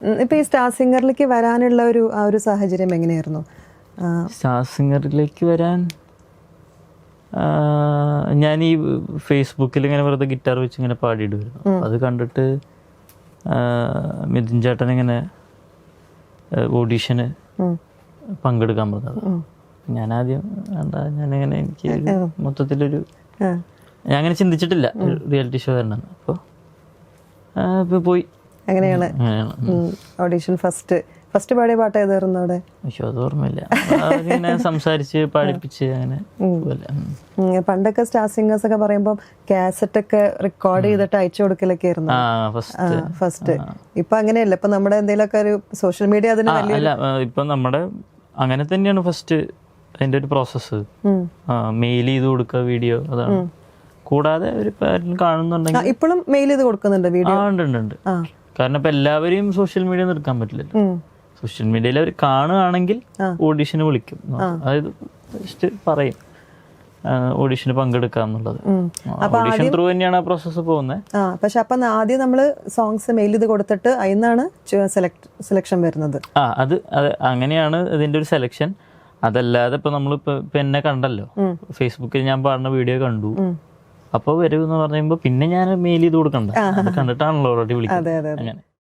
ഇപ്പൊ ഈ സ്റ്റാർ സിംഗറിലേക്ക് വരാനുള്ള ഒരു സാഹചര്യം എങ്ങനെയായിരുന്നു? സ്റ്റാർ സിംഗറിലേക്ക് വരാൻ ഞാൻ ഈ ഫേസ്ബുക്കിൽ ഇങ്ങനെ വെറുതെ ഗിറ്റാർ വെച്ച് ഇങ്ങനെ പാടിയിടുമായിരുന്നു. അത് കണ്ടിട്ട് മിഥുൻ ചേട്ടൻ ഇങ്ങനെ ഓഡീഷന് പങ്കെടുക്കാൻ പറഞ്ഞത്. ഞാൻ ആദ്യം ഞാനിങ്ങനെ എനിക്ക് മൊത്തത്തിലൊരു ഞാൻ അങ്ങനെ ചിന്തിച്ചിട്ടില്ല റിയാലിറ്റി ഷോ വരണം. അപ്പോൾ പോയി. അങ്ങനെയാണ് ഓഡീഷൻ ഫസ്റ്റ് പാടിയ പാട്ട് ഏതായിരുന്നു അവിടെ? പക്ഷെ അത് ഓർമ്മയില്ല. അങ്ങനെ സംസാരിച്ച് പാടിപ്പിച്ച് അങ്ങനെ. പണ്ടൊക്കെ സ്റ്റാർ സിംഗേഴ്സ് ഒക്കെ പറയുമ്പോൾ കാസറ്റ് ഒക്കെ റെക്കോർഡ് ചെയ്തിട്ട് അയച്ചു കൊടുക്കലൊക്കെ ആയിരുന്നു ഫസ്റ്റ്. ഇപ്പൊ അങ്ങനെയല്ല. ഇപ്പൊ നമ്മുടെ എന്തെങ്കിലുമൊക്കെ ഒരു സോഷ്യൽ മീഡിയ അതിന് അല്ല, ഇപ്പൊ നമ്മുടെ അങ്ങനെ തന്നെയാണ് ഫസ്റ്റ് അതിന്റെ ഒരു പ്രോസസ്സ്. മെയിൽ ചെയ്ത് കൊടുക്കുക വീഡിയോ, അതാണ്. കൂടാതെ ഒരു കാണുന്നുണ്ടെങ്കിൽ ഇപ്പോഴും മെയിൽ ചെയ്ത് കൊടുക്കുന്നുണ്ട് വീഡിയോ. ഉണ്ട്. കാരണം ഇപ്പൊ എല്ലാവരെയും സോഷ്യൽ മീഡിയ എടുക്കാൻ പറ്റില്ലല്ലോ. സോഷ്യൽ മീഡിയയിൽ അവർ കാണുകയാണെങ്കിൽ ഓഡീഷന് വിളിക്കും. അതായത് ജസ്റ്റ് പറയും ഓഡീഷന് പങ്കെടുക്കാം എന്നുള്ളത്. ഓഡീഷൻ ത്രൂ തന്നെയാണ് ആ പ്രോസസ്സ് പോകുന്നത്. പക്ഷെ അപ്പൊ ആദ്യം നമ്മള് സോങ്സ് മെയിൽ ചെയ്ത് കൊടുത്തിട്ട് അതിന്നാണ് സെലക്ഷൻ വരുന്നത്. അത് അങ്ങനെയാണ് ഇതിന്റെ ഒരു സെലക്ഷൻ. അതല്ലാതെ ഇപ്പൊ നമ്മളിപ്പോ എന്നെ കണ്ടല്ലോ, ഫേസ്ബുക്കിൽ ഞാൻ പാടുന്ന വീഡിയോ കണ്ടു, അപ്പൊ വരൂ എന്ന് പറയുമ്പോ പിന്നെ ഞാൻ മെയിൽ ചെയ്ത് കൊടുക്കണ്ട. കണ്ടിട്ടാണല്ലോ ഓൾറെഡി വിളിക്കുന്നത്. അങ്ങനെ.